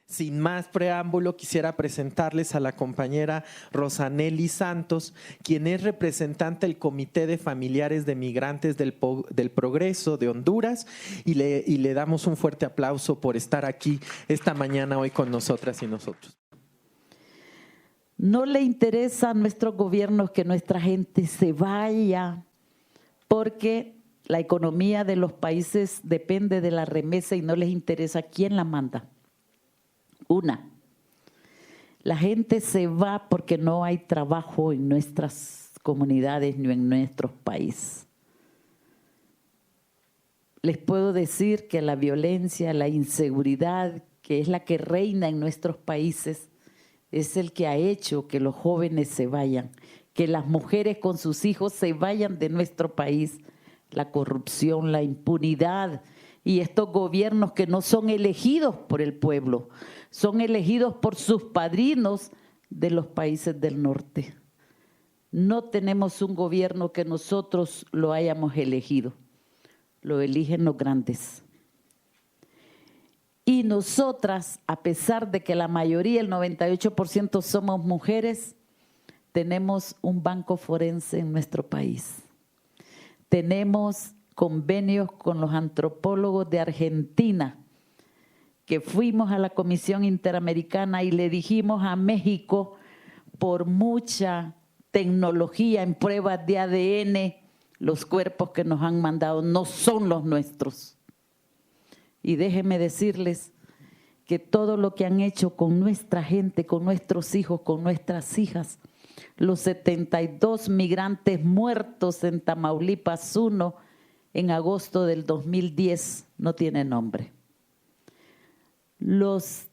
Sin más preámbulo, quisiera presentarles a la compañera Rosanely Santos, quien es representante del Comité de Familiares de Migrantes del Progreso de Honduras, y le damos un fuerte aplauso por estar aquí esta mañana hoy con nosotras y nosotros. No le interesa a nuestros gobiernos que nuestra gente se vaya, porque la economía de los países depende de la remesa y no les interesa quién la manda. Una, la gente se va porque no hay trabajo en nuestras comunidades ni en nuestros países. Les puedo decir que la violencia, la inseguridad, que es la que reina en nuestros países, es el que ha hecho que los jóvenes se vayan, que las mujeres con sus hijos se vayan de nuestro país. La corrupción, la impunidad y estos gobiernos que no son elegidos por el pueblo, son elegidos por sus padrinos de los países del norte. No tenemos un gobierno que nosotros lo hayamos elegido, lo eligen los grandes. Y nosotras, a pesar de que la mayoría, el 98% somos mujeres, tenemos un banco forense en nuestro país. Tenemos convenios con los antropólogos de Argentina, que fuimos a la Comisión Interamericana y le dijimos a México, por mucha tecnología en pruebas de ADN, los cuerpos que nos han mandado no son los nuestros. Y déjenme decirles que todo lo que han hecho con nuestra gente, con nuestros hijos, con nuestras hijas, los 72 migrantes muertos en Tamaulipas 1 en agosto del 2010 no tiene nombre. Los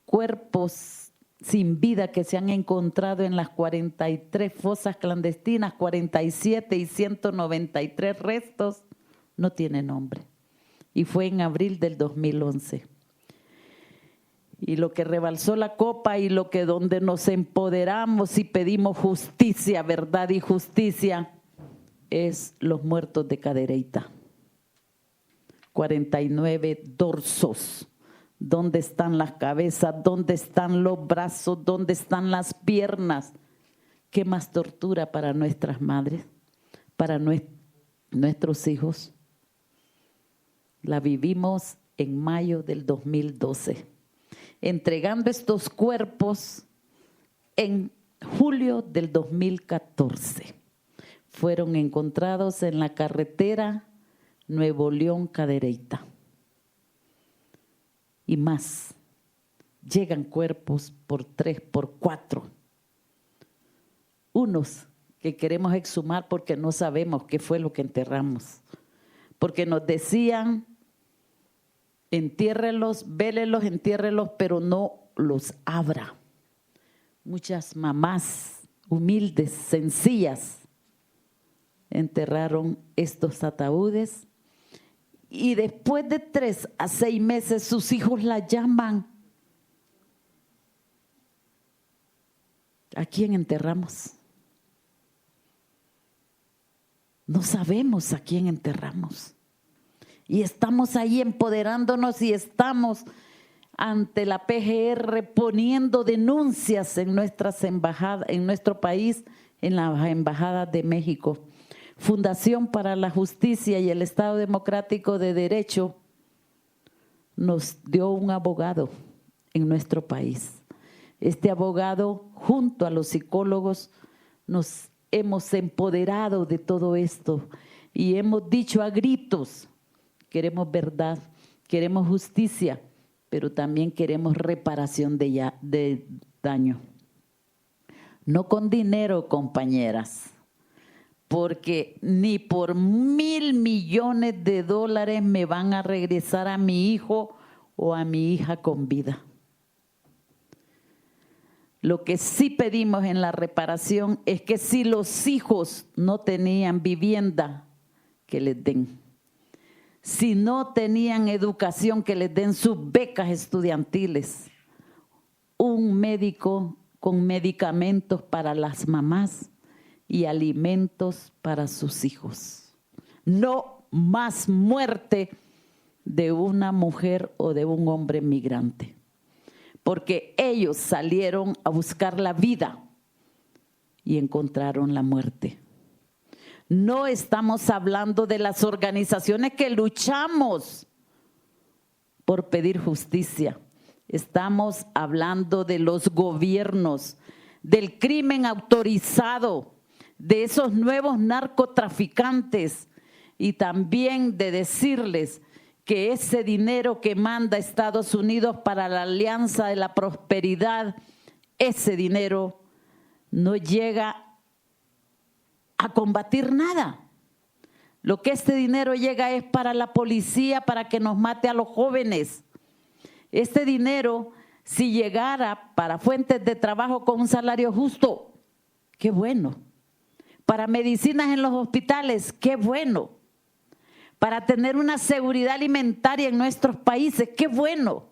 cuerpos sin vida que se han encontrado en las 43 fosas clandestinas, 47 y 193 restos, no tiene nombre. Y fue en abril del 2011. Y lo que rebalsó la copa y lo que donde nos empoderamos y pedimos justicia, verdad y justicia, es los muertos de Cadereyta. 49 dorsos. ¿Dónde están las cabezas? ¿Dónde están los brazos? ¿Dónde están las piernas? ¿Qué más tortura para nuestras madres? Para nuestros hijos. La vivimos en mayo del 2012. Entregando estos cuerpos en julio del 2014. Fueron encontrados en la carretera Nuevo León-Cadereyta. Y más, llegan cuerpos por 3, por 4. Unos que queremos exhumar porque no sabemos qué fue lo que enterramos. Porque nos decían, entiérrelos, vélelos, entiérrelos, pero no los abra. Muchas mamás humildes, sencillas, enterraron estos ataúdes. Y después de 3 a 6 meses sus hijos la llaman. ¿A quién enterramos? No sabemos a quién enterramos. Y estamos ahí empoderándonos y estamos ante la PGR poniendo denuncias en nuestras embajadas, en nuestro país, en la Embajada de México. Fundación para la Justicia y el Estado Democrático de Derecho nos dio un abogado en nuestro país. Este abogado, junto a los psicólogos, nos hemos empoderado de todo esto y hemos dicho a gritos, queremos verdad, queremos justicia, pero también queremos reparación de daño. No con dinero, compañeras, porque ni por $1,000 millones me van a regresar a mi hijo o a mi hija con vida. Lo que sí pedimos en la reparación es que si los hijos no tenían vivienda, que les den. Si no tenían educación, que les den sus becas estudiantiles. Un médico con medicamentos para las mamás y alimentos para sus hijos. No más muerte de una mujer o de un hombre migrante. porque ellos salieron a buscar la vida y encontraron la muerte. No estamos hablando de las organizaciones que luchamos por pedir justicia. Estamos hablando de los gobiernos, del crimen autorizado, de esos nuevos narcotraficantes y también de decirles que ese dinero que manda Estados Unidos para la Alianza de la Prosperidad, ese dinero no llega a combatir nada. Lo que este dinero llega es para la policía, para que nos mate a los jóvenes. Este dinero, si llegara para fuentes de trabajo con un salario justo, qué bueno. Para medicinas en los hospitales, qué bueno. Para tener una seguridad alimentaria en nuestros países, qué bueno.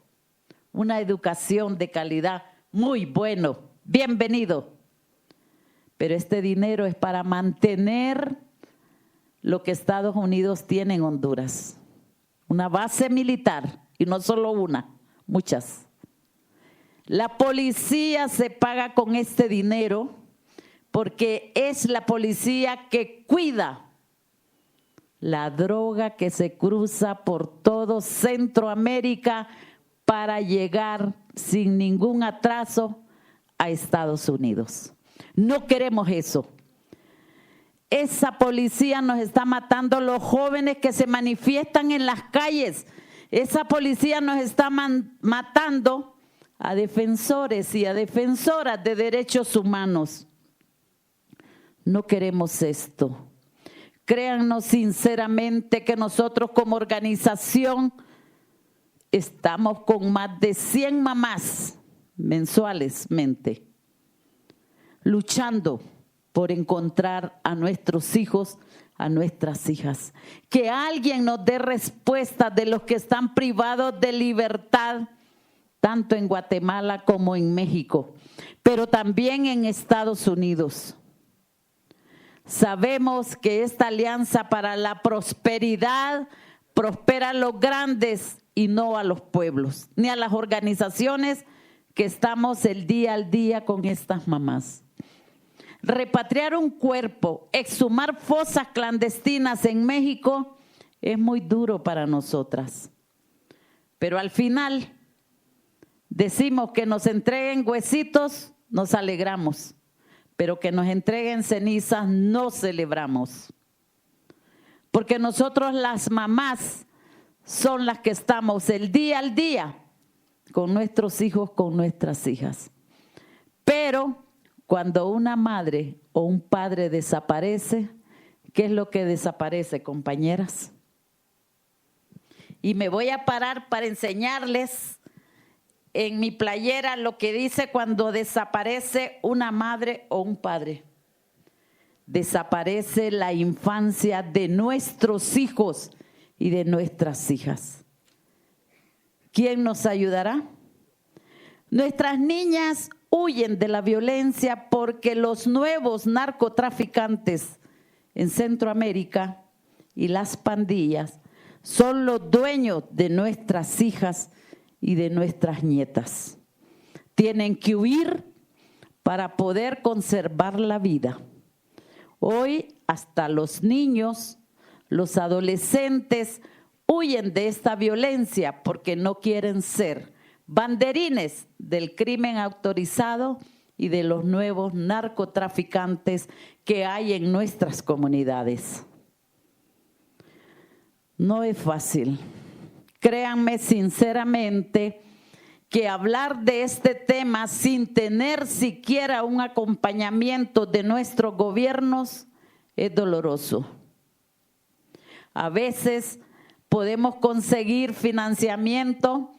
Una educación de calidad, muy bueno. Bienvenido. Pero este dinero es para mantener lo que Estados Unidos tiene en Honduras. Una base militar, y no solo una, muchas. La policía se paga con este dinero porque es la policía que cuida la droga que se cruza por todo Centroamérica para llegar sin ningún atraso a Estados Unidos. No queremos eso. Esa policía nos está matando los jóvenes que se manifiestan en las calles. Esa policía nos está matando a defensores y a defensoras de derechos humanos. No queremos esto. Créannos sinceramente que nosotros como organización estamos con más de 100 mamás mensualmente luchando por encontrar a nuestros hijos, a nuestras hijas. Que alguien nos dé respuesta de los que están privados de libertad, tanto en Guatemala como en México, pero también en Estados Unidos. Sabemos que esta alianza para la prosperidad prospera a los grandes y no a los pueblos, ni a las organizaciones que estamos el día al día con estas mamás. Repatriar un cuerpo, exhumar fosas clandestinas en México es muy duro para nosotras. Pero al final decimos que nos entreguen huesitos, nos alegramos. Pero que nos entreguen cenizas, no celebramos. Porque nosotros las mamás son las que estamos el día al día con nuestros hijos, con nuestras hijas. Pero cuando una madre o un padre desaparece, ¿qué es lo que desaparece, compañeras? Y me voy a parar para enseñarles en mi playera lo que dice cuando desaparece una madre o un padre. Desaparece la infancia de nuestros hijos y de nuestras hijas. ¿Quién nos ayudará? Nuestras niñas huyen de la violencia porque los nuevos narcotraficantes en Centroamérica y las pandillas son los dueños de nuestras hijas y de nuestras nietas. Tienen que huir para poder conservar la vida. Hoy hasta los niños, los adolescentes huyen de esta violencia porque no quieren ser banderines del crimen autorizado y de los nuevos narcotraficantes que hay en nuestras comunidades. No es fácil. Créanme sinceramente que hablar de este tema sin tener siquiera un acompañamiento de nuestros gobiernos es doloroso. A veces podemos conseguir financiamiento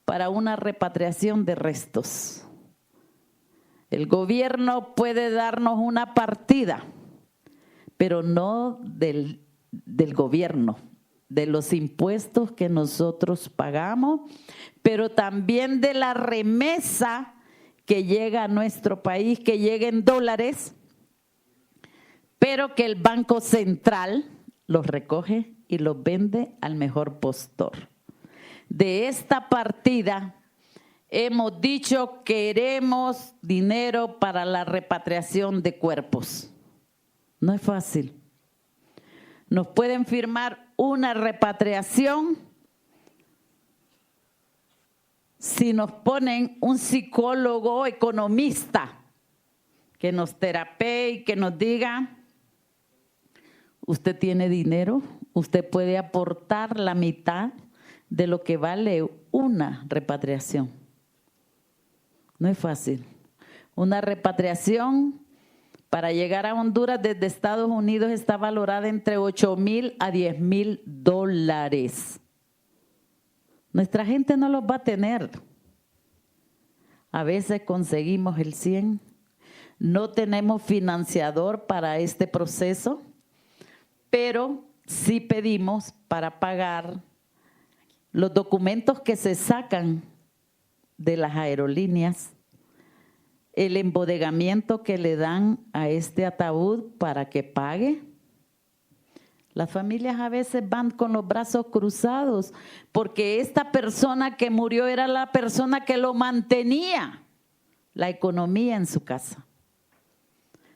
para una repatriación de restos. El gobierno puede darnos una partida, pero no del gobierno, de los impuestos que nosotros pagamos, pero también de la remesa que llega a nuestro país, que llega en dólares, pero que el Banco Central los recoge y los vende al mejor postor. De esta partida hemos dicho queremos dinero para la repatriación de cuerpos. No es fácil. Nos pueden firmar una repatriación si nos ponen un psicólogo economista que nos terapee y que nos diga, usted tiene dinero, usted puede aportar la mitad de lo que vale una repatriación. No es fácil. Una repatriación para llegar a Honduras desde Estados Unidos está valorada entre $8,000 a $10,000. Nuestra gente no los va a tener. A veces conseguimos el 100. No tenemos financiador para este proceso, pero sí pedimos para pagar los documentos que se sacan de las aerolíneas, el embodegamiento que le dan a este ataúd para que pague. Las familias a veces van con los brazos cruzados porque esta persona que murió era la persona que lo mantenía, la economía en su casa.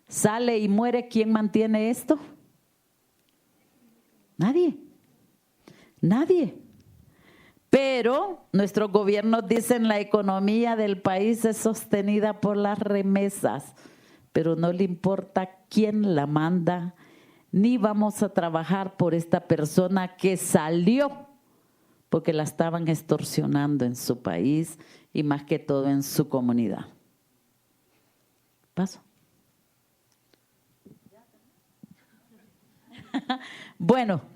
Sale y muere, ¿quién mantiene esto? Nadie. Nadie. Pero nuestros gobiernos dicen la economía del país es sostenida por las remesas, pero no le importa quién la manda, ni vamos a trabajar por esta persona que salió porque la estaban extorsionando en su país y más que todo en su comunidad. Paso. Bueno.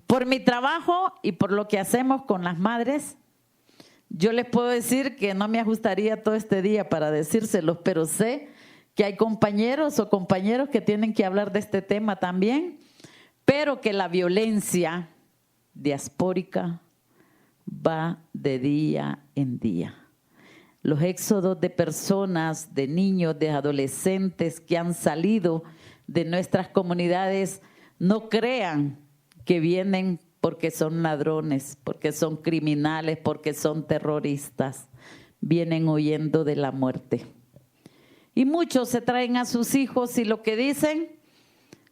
Por mi trabajo y por lo que hacemos con las madres, yo les puedo decir que no me ajustaría todo este día para decírselos, pero sé que hay compañeros o compañeros que tienen que hablar de este tema también, pero que la violencia diaspórica va de día en día. Los éxodos de personas, de niños, de adolescentes que han salido de nuestras comunidades, no crean que vienen porque son ladrones, porque son criminales, porque son terroristas. Vienen huyendo de la muerte. Y muchos se traen a sus hijos y lo que dicen,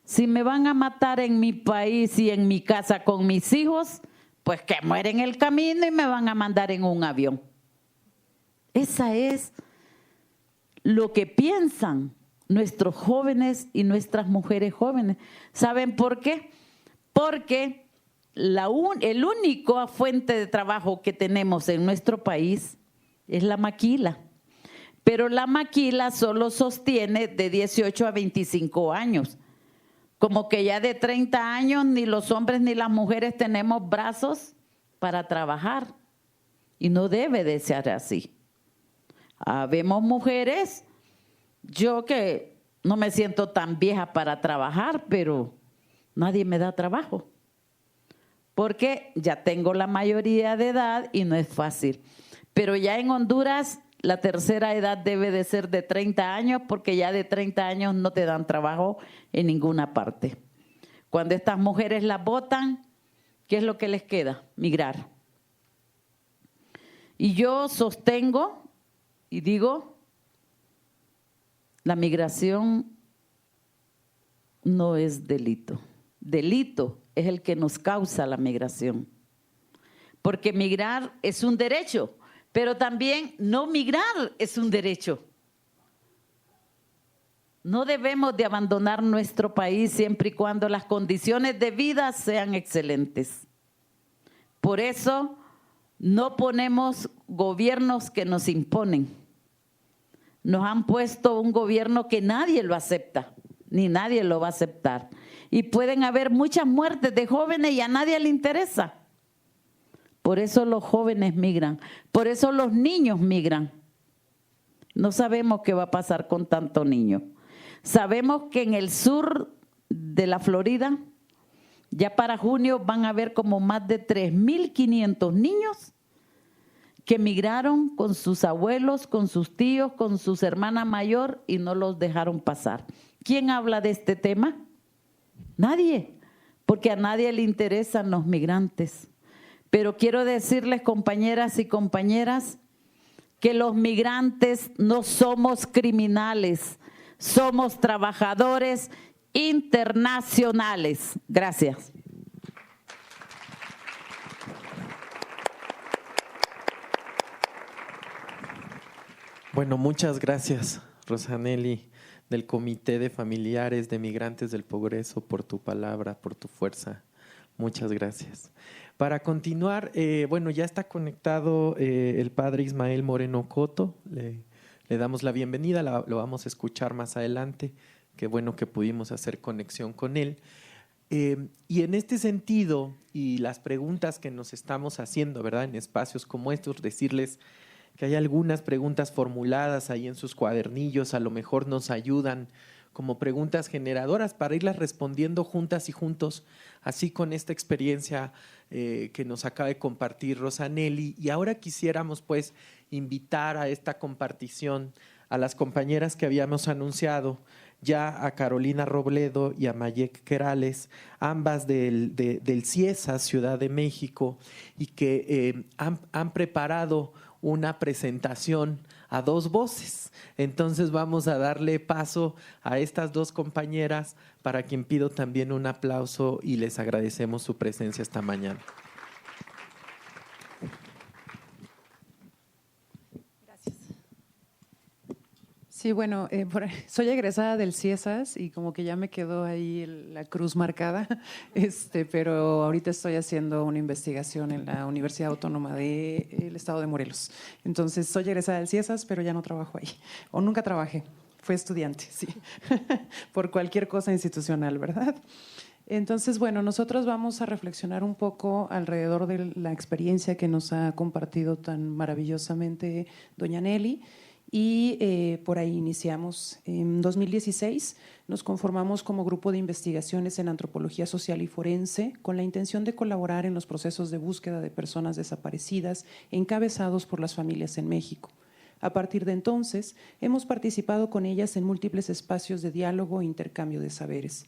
si me van a matar en mi país y en mi casa con mis hijos, pues que mueren en el camino y me van a mandar en un avión. Esa es lo que piensan nuestros jóvenes y nuestras mujeres jóvenes. ¿Saben por qué? Porque el único fuente de trabajo que tenemos en nuestro país es la maquila. Pero la maquila solo sostiene de 18 a 25 años. Como que ya de 30 años ni los hombres ni las mujeres tenemos brazos para trabajar. Y no debe de ser así. Habemos mujeres, yo que no me siento tan vieja para trabajar, pero nadie me da trabajo, porque ya tengo la mayoría de edad y no es fácil. Pero ya en Honduras la tercera edad debe de ser de 30 años, porque ya de 30 años no te dan trabajo en ninguna parte. Cuando estas mujeres las botan, ¿qué es lo que les queda? Migrar. Y yo sostengo y digo, la migración no es delito. Delito es el que nos causa la migración. Porque migrar es un derecho, pero también no migrar es un derecho. No debemos de abandonar nuestro país siempre y cuando las condiciones de vida sean excelentes. Por eso no ponemos gobiernos que nos imponen. Nos han puesto un gobierno que nadie lo acepta, ni nadie lo va a aceptar. Y pueden haber muchas muertes de jóvenes y a nadie le interesa. Por eso los jóvenes migran, por eso los niños migran. No sabemos qué va a pasar con tanto niño. Sabemos que en el sur de la Florida, ya para junio van a haber como más de 3,500 niños que migraron con sus abuelos, con sus tíos, con sus hermanas mayor y no los dejaron pasar. ¿Quién habla de este tema? Nadie, porque a nadie le interesan los migrantes. Pero quiero decirles, compañeras y compañeras, que los migrantes no somos criminales, somos trabajadores internacionales. Gracias. Bueno, muchas gracias, Rosanely, del Comité de Familiares de Migrantes del Progreso, por tu palabra, por tu fuerza. Muchas gracias. Para continuar, bueno, ya está conectado el padre Ismael Moreno Coto. Le damos la bienvenida, lo vamos a escuchar más adelante. Qué bueno que pudimos hacer conexión con él. Y en este sentido, y las preguntas que nos estamos haciendo, ¿verdad?, en espacios como estos, decirles que hay algunas preguntas formuladas ahí en sus cuadernillos, a lo mejor nos ayudan como preguntas generadoras para irlas respondiendo juntas y juntos, así con esta experiencia que nos acaba de compartir Rosanely. Y ahora quisiéramos pues invitar a esta compartición a las compañeras que habíamos anunciado, ya a Carolina Robledo y a Mayek Querales, ambas del CIESAS, Ciudad de México, y que han preparado una presentación a dos voces. Entonces vamos a darle paso a estas dos compañeras, para quien pido también un aplauso y les agradecemos su presencia esta mañana. Sí, bueno, soy egresada del CIESAS y como que ya me quedó ahí la cruz marcada, pero ahorita estoy haciendo una investigación en la Universidad Autónoma del Estado de Morelos. Entonces, soy egresada del CIESAS, pero ya no trabajo ahí, o nunca trabajé, fui estudiante, sí, por cualquier cosa institucional, ¿verdad? Entonces, bueno, nosotros vamos a reflexionar un poco alrededor de la experiencia que nos ha compartido tan maravillosamente doña Nelly. Y por ahí iniciamos. En 2016 nos conformamos como grupo de investigaciones en antropología social y forense con la intención de colaborar en los procesos de búsqueda de personas desaparecidas encabezados por las familias en México. A partir de entonces, hemos participado con ellas en múltiples espacios de diálogo e intercambio de saberes.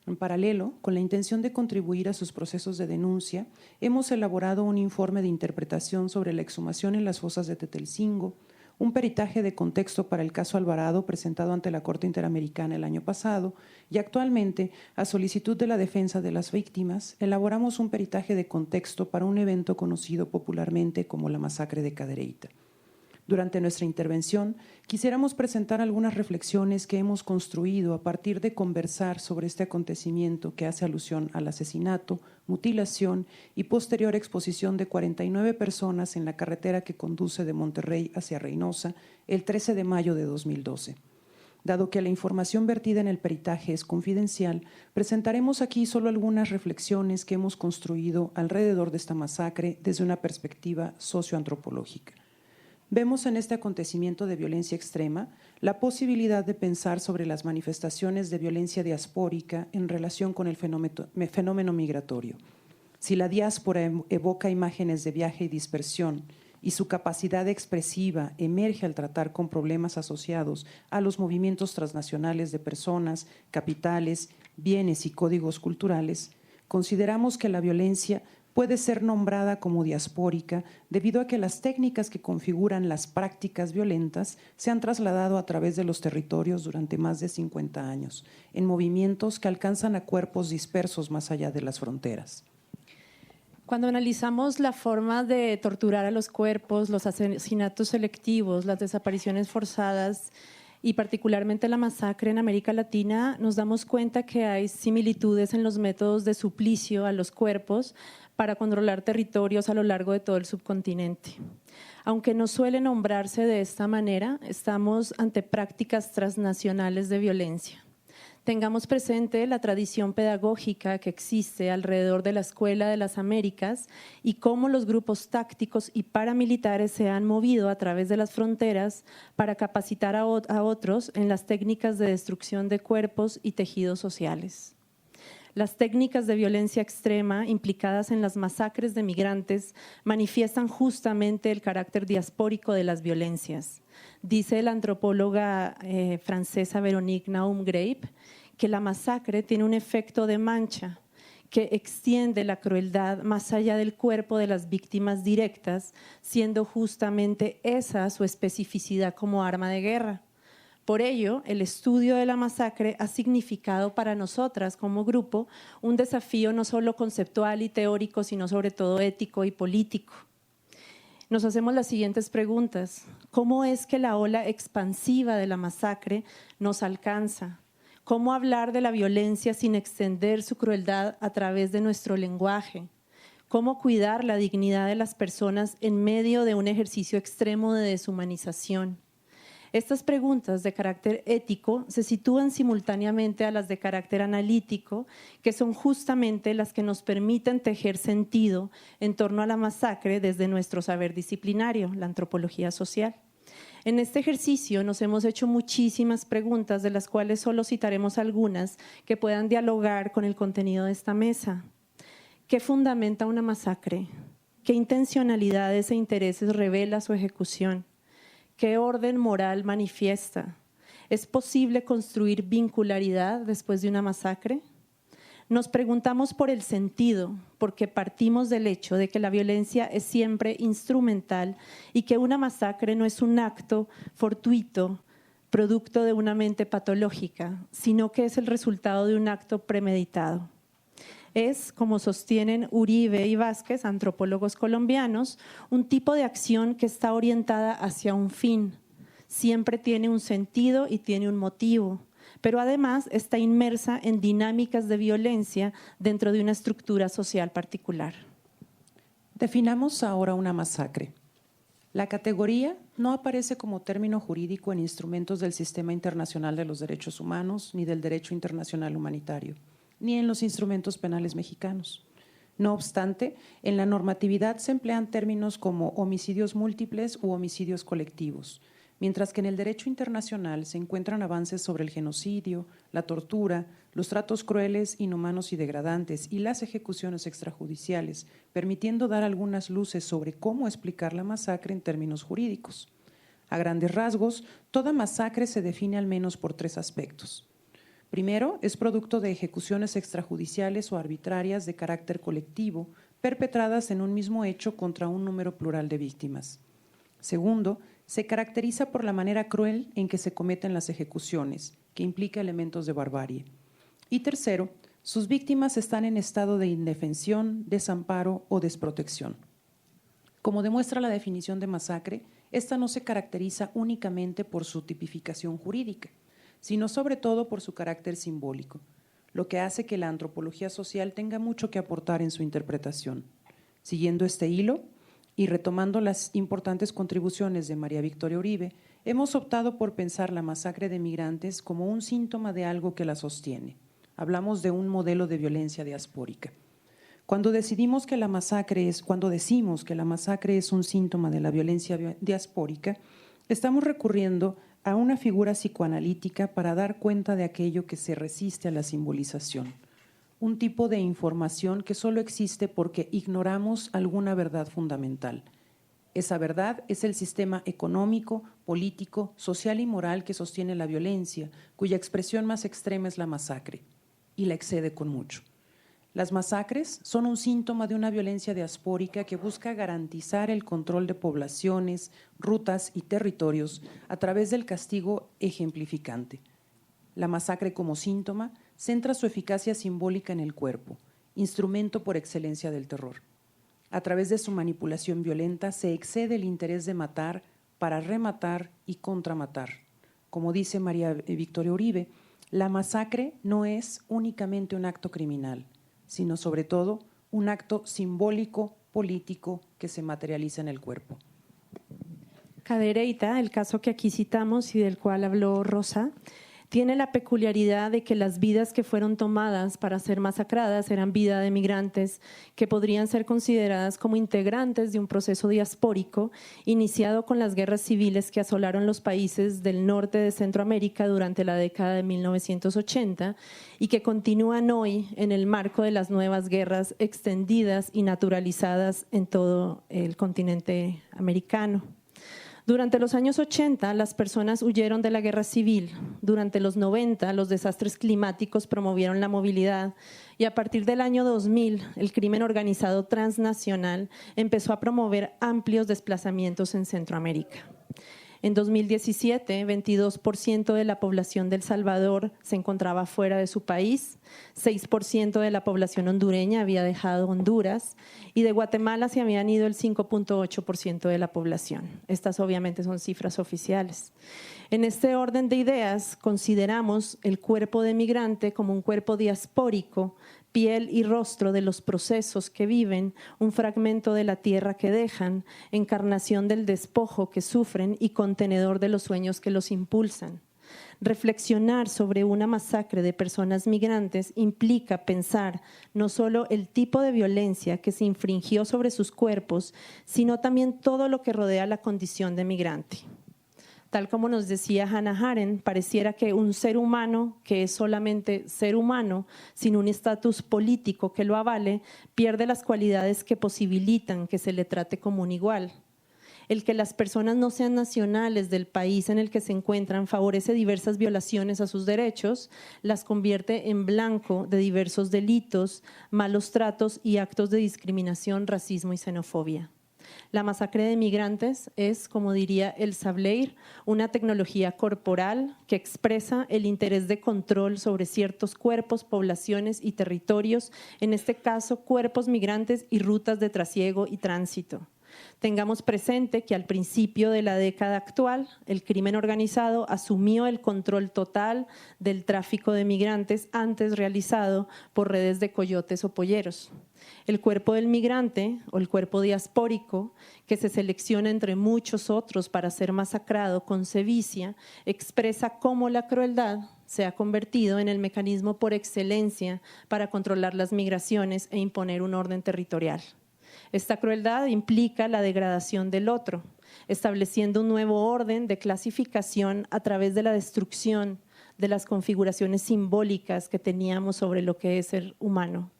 En paralelo, con la intención de contribuir a sus procesos de denuncia, hemos elaborado un informe de interpretación sobre la exhumación en las fosas de Tetelcingo, un peritaje de contexto para el caso Alvarado presentado ante la Corte Interamericana el año pasado, y actualmente, a solicitud de la defensa de las víctimas, elaboramos un peritaje de contexto para un evento conocido popularmente como la masacre de Cadereyta. Durante nuestra intervención, quisiéramos presentar algunas reflexiones que hemos construido a partir de conversar sobre este acontecimiento que hace alusión al asesinato, mutilación y posterior exposición de 49 personas en la carretera que conduce de Monterrey hacia Reynosa el 13 de mayo de 2012. Dado que la información vertida en el peritaje es confidencial, presentaremos aquí solo algunas reflexiones que hemos construido alrededor de esta masacre desde una perspectiva socioantropológica. Vemos en este acontecimiento de violencia extrema la posibilidad de pensar sobre las manifestaciones de violencia diaspórica en relación con el fenómeno migratorio. Si la diáspora evoca imágenes de viaje y dispersión y su capacidad expresiva emerge al tratar con problemas asociados a los movimientos transnacionales de personas, capitales, bienes y códigos culturales, consideramos que la violencia puede ser nombrada como diaspórica debido a que las técnicas que configuran las prácticas violentas se han trasladado a través de los territorios durante más de 50 años, en movimientos que alcanzan a cuerpos dispersos más allá de las fronteras. Cuando analizamos la forma de torturar a los cuerpos, los asesinatos selectivos, las desapariciones forzadas y particularmente la masacre en América Latina, nos damos cuenta que hay similitudes en los métodos de suplicio a los cuerpos para controlar territorios a lo largo de todo el subcontinente. Aunque no suele nombrarse de esta manera, estamos ante prácticas transnacionales de violencia. Tengamos presente la tradición pedagógica que existe alrededor de la Escuela de las Américas y cómo los grupos tácticos y paramilitares se han movido a través de las fronteras para capacitar a otros en las técnicas de destrucción de cuerpos y tejidos sociales. Las técnicas de violencia extrema implicadas en las masacres de migrantes manifiestan justamente el carácter diaspórico de las violencias. Dice la antropóloga francesa Véronique Naum-Grape que la masacre tiene un efecto de mancha, que extiende la crueldad más allá del cuerpo de las víctimas directas, siendo justamente esa su especificidad como arma de guerra. Por ello, el estudio de la masacre ha significado para nosotras como grupo un desafío no solo conceptual y teórico, sino sobre todo ético y político. Nos hacemos las siguientes preguntas. ¿Cómo es que la ola expansiva de la masacre nos alcanza? ¿Cómo hablar de la violencia sin extender su crueldad a través de nuestro lenguaje? ¿Cómo cuidar la dignidad de las personas en medio de un ejercicio extremo de deshumanización? Estas preguntas de carácter ético se sitúan simultáneamente a las de carácter analítico, que son justamente las que nos permiten tejer sentido en torno a la masacre desde nuestro saber disciplinario, la antropología social. En este ejercicio nos hemos hecho muchísimas preguntas, de las cuales solo citaremos algunas que puedan dialogar con el contenido de esta mesa. ¿Qué fundamenta una masacre? ¿Qué intencionalidades e intereses revela su ejecución? ¿Qué orden moral manifiesta? ¿Es posible construir vincularidad después de una masacre? Nos preguntamos por el sentido, porque partimos del hecho de que la violencia es siempre instrumental y que una masacre no es un acto fortuito, producto de una mente patológica, sino que es el resultado de un acto premeditado. Es, como sostienen Uribe y Vázquez, antropólogos colombianos, un tipo de acción que está orientada hacia un fin. Siempre tiene un sentido y tiene un motivo, pero además está inmersa en dinámicas de violencia dentro de una estructura social particular. Definamos ahora una masacre. La categoría no aparece como término jurídico en instrumentos del Sistema Internacional de los Derechos Humanos ni del Derecho Internacional Humanitario, ni en los instrumentos penales mexicanos. No obstante, en la normatividad se emplean términos como homicidios múltiples u homicidios colectivos, mientras que en el derecho internacional se encuentran avances sobre el genocidio, la tortura, los tratos crueles, inhumanos y degradantes y las ejecuciones extrajudiciales, permitiendo dar algunas luces sobre cómo explicar la masacre en términos jurídicos. A grandes rasgos, toda masacre se define al menos por 3 aspectos. Primero, es producto de ejecuciones extrajudiciales o arbitrarias de carácter colectivo, perpetradas en un mismo hecho contra un número plural de víctimas. Segundo, se caracteriza por la manera cruel en que se cometen las ejecuciones, que implica elementos de barbarie. Y tercero, sus víctimas están en estado de indefensión, desamparo o desprotección. Como demuestra la definición de masacre, esta no se caracteriza únicamente por su tipificación jurídica, sino sobre todo por su carácter simbólico, lo que hace que la antropología social tenga mucho que aportar en su interpretación. Siguiendo este hilo y retomando las importantes contribuciones de María Victoria Uribe, hemos optado por pensar la masacre de migrantes como un síntoma de algo que la sostiene. Hablamos de un modelo de violencia diaspórica. Cuando decimos que la masacre es un síntoma de la violencia diaspórica, estamos recurriendo a una figura psicoanalítica para dar cuenta de aquello que se resiste a la simbolización, un tipo de información que solo existe porque ignoramos alguna verdad fundamental. Esa verdad es el sistema económico, político, social y moral que sostiene la violencia, cuya expresión más extrema es la masacre, y la excede con mucho. Las masacres son un síntoma de una violencia diaspórica que busca garantizar el control de poblaciones, rutas y territorios a través del castigo ejemplificante. La masacre como síntoma centra su eficacia simbólica en el cuerpo, instrumento por excelencia del terror. A través de su manipulación violenta se excede el interés de matar para rematar y contramatar. Como dice María Victoria Uribe, la masacre no es únicamente un acto criminal, sino sobre todo un acto simbólico, político, que se materializa en el cuerpo. Cadereyta, el caso que aquí citamos y del cual habló Rosa, tiene la peculiaridad de que las vidas que fueron tomadas para ser masacradas eran vidas de migrantes que podrían ser consideradas como integrantes de un proceso diaspórico iniciado con las guerras civiles que asolaron los países del norte de Centroamérica durante la década de 1980 y que continúan hoy en el marco de las nuevas guerras extendidas y naturalizadas en todo el continente americano. Durante los años 80, las personas huyeron de la guerra civil. Durante los 90, los desastres climáticos promovieron la movilidad. Y a partir del año 2000, el crimen organizado transnacional empezó a promover amplios desplazamientos en Centroamérica. En 2017, 22% de la población de El Salvador se encontraba fuera de su país, 6% de la población hondureña había dejado Honduras y de Guatemala se habían ido el 5.8% de la población. Estas obviamente son cifras oficiales. En este orden de ideas, consideramos el cuerpo de migrante como un cuerpo diaspórico, piel y rostro de los procesos que viven, un fragmento de la tierra que dejan, encarnación del despojo que sufren y contenedor de los sueños que los impulsan. Reflexionar sobre una masacre de personas migrantes implica pensar no solo el tipo de violencia que se infringió sobre sus cuerpos, sino también todo lo que rodea la condición de migrante. Tal como nos decía Hannah Arendt, pareciera que un ser humano, que es solamente ser humano, sin un estatus político que lo avale, pierde las cualidades que posibilitan que se le trate como un igual. El que las personas no sean nacionales del país en el que se encuentran favorece diversas violaciones a sus derechos, las convierte en blanco de diversos delitos, malos tratos y actos de discriminación, racismo y xenofobia. La masacre de migrantes es, como diría el Sableir, una tecnología corporal que expresa el interés de control sobre ciertos cuerpos, poblaciones y territorios, en este caso cuerpos migrantes y rutas de trasiego y tránsito. Tengamos presente que al principio de la década actual, el crimen organizado asumió el control total del tráfico de migrantes antes realizado por redes de coyotes o polleros. El cuerpo del migrante o el cuerpo diaspórico, que se selecciona entre muchos otros para ser masacrado con sevicia, expresa cómo la crueldad se ha convertido en el mecanismo por excelencia para controlar las migraciones e imponer un orden territorial. Esta crueldad implica la degradación del otro, estableciendo un nuevo orden de clasificación a través de la destrucción de las configuraciones simbólicas que teníamos sobre lo que es ser humano.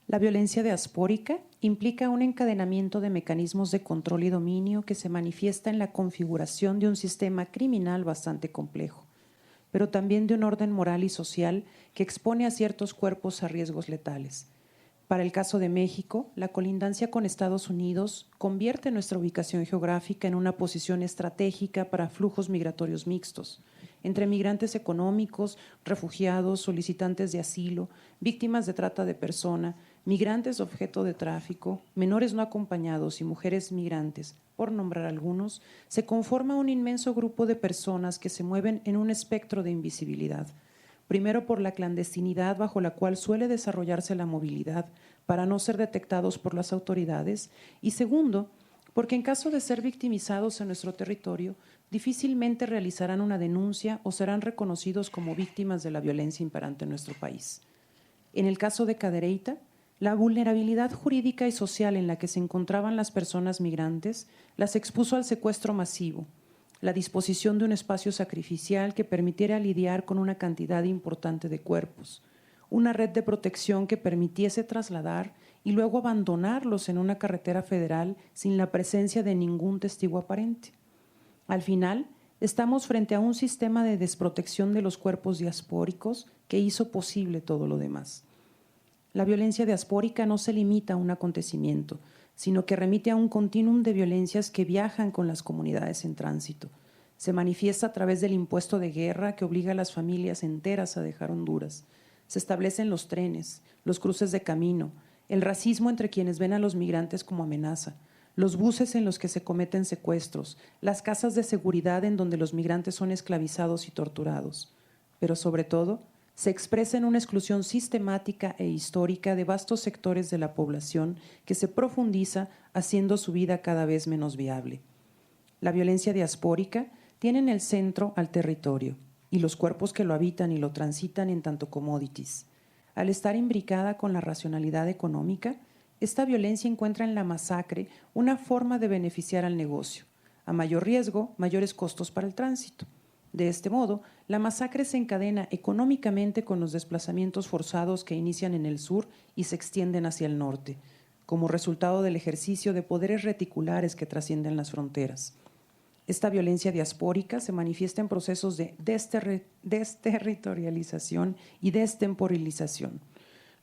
La violencia diaspórica implica un encadenamiento de mecanismos de control y dominio que se manifiesta en la configuración de un sistema criminal bastante complejo, pero también de un orden moral y social que expone a ciertos cuerpos a riesgos letales. Para el caso de México, la colindancia con Estados Unidos convierte nuestra ubicación geográfica en una posición estratégica para flujos migratorios mixtos, entre migrantes económicos, refugiados, solicitantes de asilo, víctimas de trata de persona, migrantes objeto de tráfico, menores no acompañados y mujeres migrantes, por nombrar algunos, se conforma un inmenso grupo de personas que se mueven en un espectro de invisibilidad. Primero por la clandestinidad bajo la cual suele desarrollarse la movilidad para no ser detectados por las autoridades y segundo, porque en caso de ser victimizados en nuestro territorio, difícilmente realizarán una denuncia o serán reconocidos como víctimas de la violencia imperante en nuestro país. En el caso de Cadereyta, la vulnerabilidad jurídica y social en la que se encontraban las personas migrantes las expuso al secuestro masivo, la disposición de un espacio sacrificial que permitiera lidiar con una cantidad importante de cuerpos, una red de protección que permitiese trasladar y luego abandonarlos en una carretera federal sin la presencia de ningún testigo aparente. Al final, estamos frente a un sistema de desprotección de los cuerpos diaspóricos que hizo posible todo lo demás. La violencia diaspórica no se limita a un acontecimiento, sino que remite a un continuum de violencias que viajan con las comunidades en tránsito. Se manifiesta a través del impuesto de guerra que obliga a las familias enteras a dejar Honduras. Se establecen los trenes, los cruces de camino, el racismo entre quienes ven a los migrantes como amenaza, los buses en los que se cometen secuestros, las casas de seguridad en donde los migrantes son esclavizados y torturados. Pero sobre todo, se expresa en una exclusión sistemática e histórica de vastos sectores de la población que se profundiza haciendo su vida cada vez menos viable. La violencia diaspórica tiene en el centro al territorio y los cuerpos que lo habitan y lo transitan en tanto commodities. Al estar imbricada con la racionalidad económica, esta violencia encuentra en la masacre una forma de beneficiar al negocio. A mayor riesgo, mayores costos para el tránsito. De este modo, la masacre se encadena económicamente con los desplazamientos forzados que inician en el sur y se extienden hacia el norte, como resultado del ejercicio de poderes reticulares que trascienden las fronteras. Esta violencia diaspórica se manifiesta en procesos de desterritorialización y destemporización.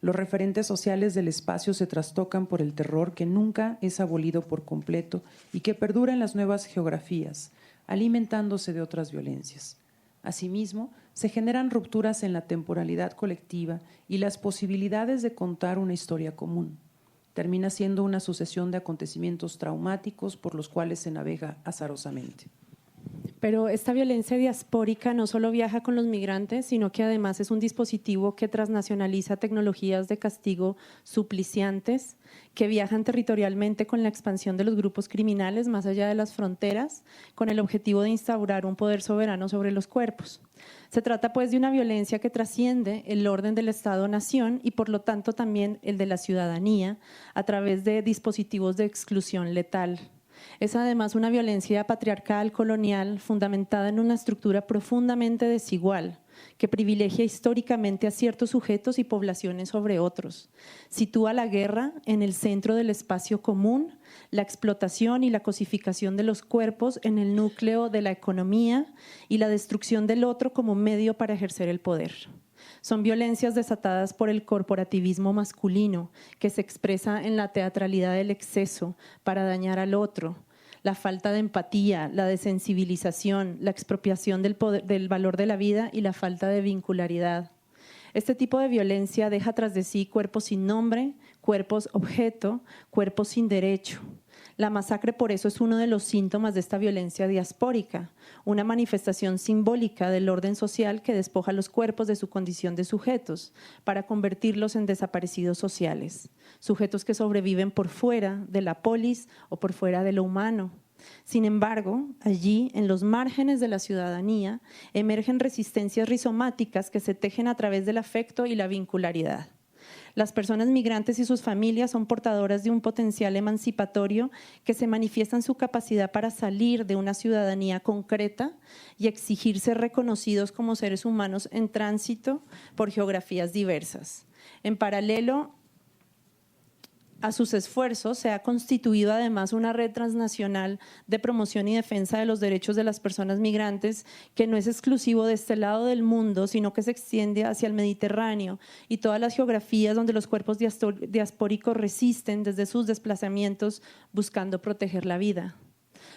Los referentes sociales del espacio se trastocan por el terror que nunca es abolido por completo y que perdura en las nuevas geografías, alimentándose de otras violencias. Asimismo, se generan rupturas en la temporalidad colectiva y las posibilidades de contar una historia común. Termina siendo una sucesión de acontecimientos traumáticos por los cuales se navega azarosamente. Pero esta violencia diaspórica no solo viaja con los migrantes, sino que además es un dispositivo que transnacionaliza tecnologías de castigo supliciantes, que viajan territorialmente con la expansión de los grupos criminales más allá de las fronteras, con el objetivo de instaurar un poder soberano sobre los cuerpos. Se trata pues de una violencia que trasciende el orden del Estado-nación y por lo tanto también el de la ciudadanía a través de dispositivos de exclusión letal. Es además una violencia patriarcal, colonial, fundamentada en una estructura profundamente desigual, que privilegia históricamente a ciertos sujetos y poblaciones sobre otros. Sitúa la guerra en el centro del espacio común, la explotación y la cosificación de los cuerpos en el núcleo de la economía y la destrucción del otro como medio para ejercer el poder. Son violencias desatadas por el corporativismo masculino, que se expresa en la teatralidad del exceso para dañar al otro, la falta de empatía, la desensibilización, la expropiación del valor de la vida y la falta de vincularidad. Este tipo de violencia deja tras de sí cuerpos sin nombre, cuerpos objeto, cuerpos sin derecho. La masacre por eso es uno de los síntomas de esta violencia diaspórica, una manifestación simbólica del orden social que despoja los cuerpos de su condición de sujetos para convertirlos en desaparecidos sociales, sujetos que sobreviven por fuera de la polis o por fuera de lo humano. Sin embargo, allí, en los márgenes de la ciudadanía, emergen resistencias rizomáticas que se tejen a través del afecto y la vincularidad. Las personas migrantes y sus familias son portadoras de un potencial emancipatorio que se manifiesta en su capacidad para salir de una ciudadanía concreta y exigirse reconocidos como seres humanos en tránsito por geografías diversas. En paralelo a sus esfuerzos, se ha constituido además una red transnacional de promoción y defensa de los derechos de las personas migrantes que no es exclusivo de este lado del mundo, sino que se extiende hacia el Mediterráneo y todas las geografías donde los cuerpos diaspóricos resisten desde sus desplazamientos buscando proteger la vida.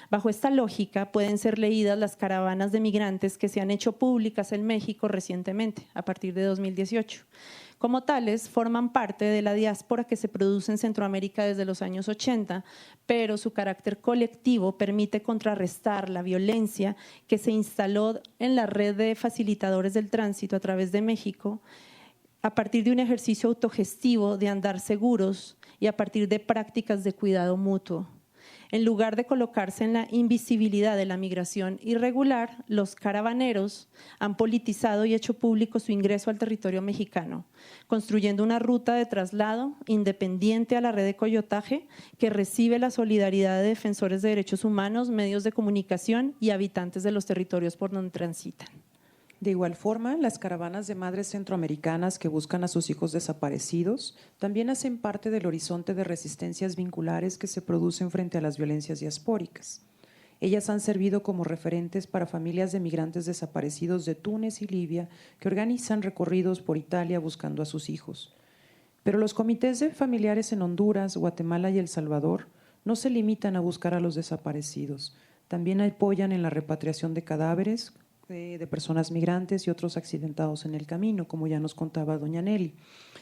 Bajo esta lógica pueden ser leídas las caravanas de migrantes que se han hecho públicas en México recientemente, a partir de 2018. Como tales, forman parte de la diáspora que se produce en Centroamérica desde los años 80, pero su carácter colectivo permite contrarrestar la violencia que se instaló en la red de facilitadores del tránsito a través de México, a partir de un ejercicio autogestivo de andar seguros y a partir de prácticas de cuidado mutuo. En lugar de colocarse en la invisibilidad de la migración irregular, los caravaneros han politizado y hecho público su ingreso al territorio mexicano, construyendo una ruta de traslado independiente a la red de coyotaje que recibe la solidaridad de defensores de derechos humanos, medios de comunicación y habitantes de los territorios por donde transitan. De igual forma, las caravanas de madres centroamericanas que buscan a sus hijos desaparecidos también hacen parte del horizonte de resistencias vinculares que se producen frente a las violencias diaspóricas. Ellas han servido como referentes para familias de migrantes desaparecidos de Túnez y Libia que organizan recorridos por Italia buscando a sus hijos. Pero los comités de familiares en Honduras, Guatemala y El Salvador no se limitan a buscar a los desaparecidos, también apoyan en la repatriación de cadáveres de personas migrantes y otros accidentados en el camino, como ya nos contaba doña Nelly.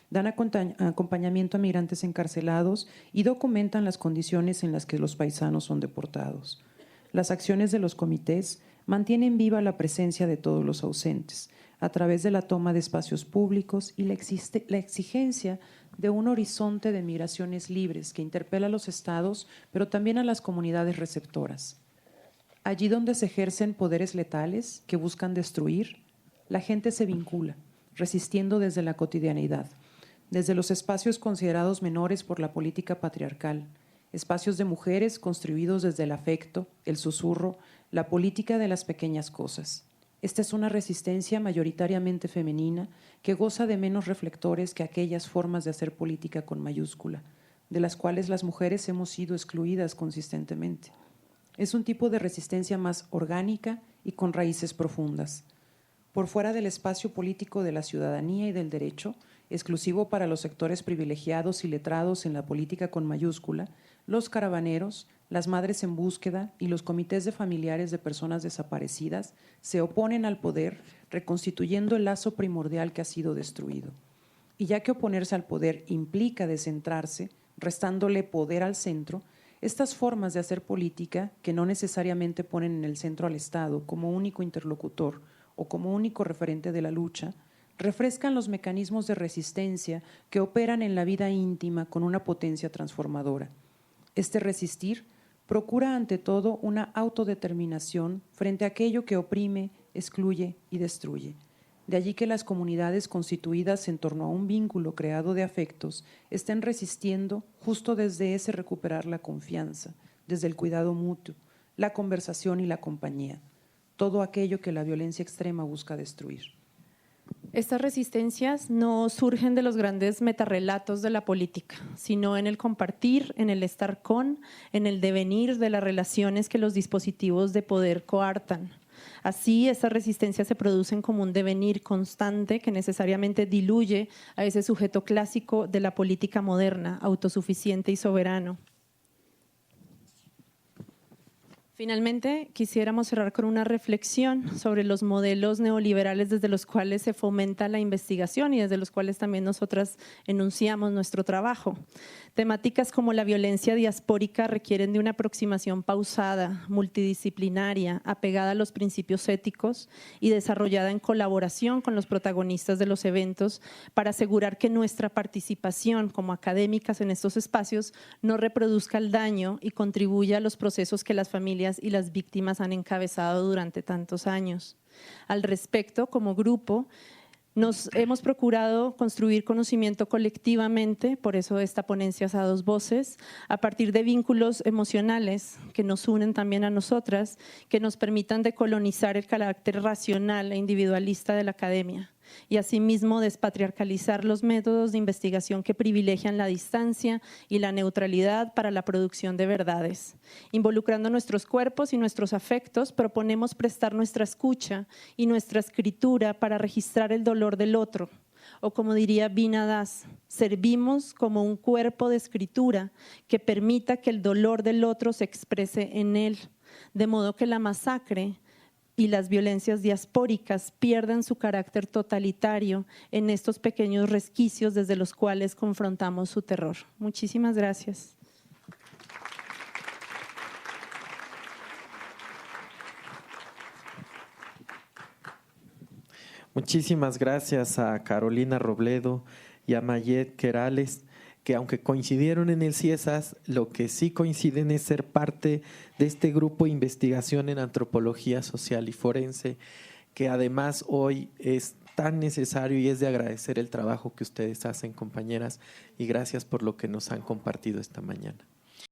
Dan acompañamiento a migrantes encarcelados y documentan las condiciones en las que los paisanos son deportados. Las acciones de los comités mantienen viva la presencia de todos los ausentes, a través de la toma de espacios públicos y la exigencia de un horizonte de migraciones libres que interpela a los estados, pero también a las comunidades receptoras. Allí donde se ejercen poderes letales que buscan destruir, la gente se vincula, resistiendo desde la cotidianidad, desde los espacios considerados menores por la política patriarcal, espacios de mujeres construidos desde el afecto, el susurro, la política de las pequeñas cosas. Esta es una resistencia mayoritariamente femenina que goza de menos reflectores que aquellas formas de hacer política con mayúscula, de las cuales las mujeres hemos sido excluidas consistentemente. Es un tipo de resistencia más orgánica y con raíces profundas. Por fuera del espacio político de la ciudadanía y del derecho, exclusivo para los sectores privilegiados y letrados en la política con mayúscula, los caravaneros, las madres en búsqueda y los comités de familiares de personas desaparecidas se oponen al poder, reconstituyendo el lazo primordial que ha sido destruido. Y ya que oponerse al poder implica descentrarse, restándole poder al centro, estas formas de hacer política, que no necesariamente ponen en el centro al Estado como único interlocutor o como único referente de la lucha, refrescan los mecanismos de resistencia que operan en la vida íntima con una potencia transformadora. Este resistir procura ante todo una autodeterminación frente a aquello que oprime, excluye y destruye. De allí que las comunidades constituidas en torno a un vínculo creado de afectos estén resistiendo justo desde ese recuperar la confianza, desde el cuidado mutuo, la conversación y la compañía, todo aquello que la violencia extrema busca destruir. Estas resistencias no surgen de los grandes metarrelatos de la política, sino en el compartir, en el estar con, en el devenir de las relaciones que los dispositivos de poder coartan. Así, estas resistencias se producen como un devenir constante que necesariamente diluye a ese sujeto clásico de la política moderna, autosuficiente y soberano. Finalmente, quisiéramos cerrar con una reflexión sobre los modelos neoliberales desde los cuales se fomenta la investigación y desde los cuales también nosotras enunciamos nuestro trabajo. Temáticas como la violencia diaspórica requieren de una aproximación pausada, multidisciplinaria, apegada a los principios éticos y desarrollada en colaboración con los protagonistas de los eventos para asegurar que nuestra participación como académicas en estos espacios no reproduzca el daño y contribuya a los procesos que las familias y las víctimas han encabezado durante tantos años. Al respecto, como grupo, nos hemos procurado construir conocimiento colectivamente, por eso esta ponencia es a dos voces, a partir de vínculos emocionales que nos unen también a nosotras, que nos permitan decolonizar el carácter racional e individualista de la academia y asimismo despatriarcalizar los métodos de investigación que privilegian la distancia y la neutralidad para la producción de verdades. Involucrando nuestros cuerpos y nuestros afectos, proponemos prestar nuestra escucha y nuestra escritura para registrar el dolor del otro. O como diría Vina Das, servimos como un cuerpo de escritura que permita que el dolor del otro se exprese en él, de modo que la masacre y las violencias diaspóricas pierdan su carácter totalitario en estos pequeños resquicios desde los cuales confrontamos su terror. Muchísimas gracias. Muchísimas gracias a Carolina Robledo y a Mayet Querales, que aunque coincidieron en el CIESAS, lo que sí coinciden es ser parte de este grupo de investigación en antropología social y forense, que además hoy es tan necesario y es de agradecer el trabajo que ustedes hacen, compañeras, y gracias por lo que nos han compartido esta mañana.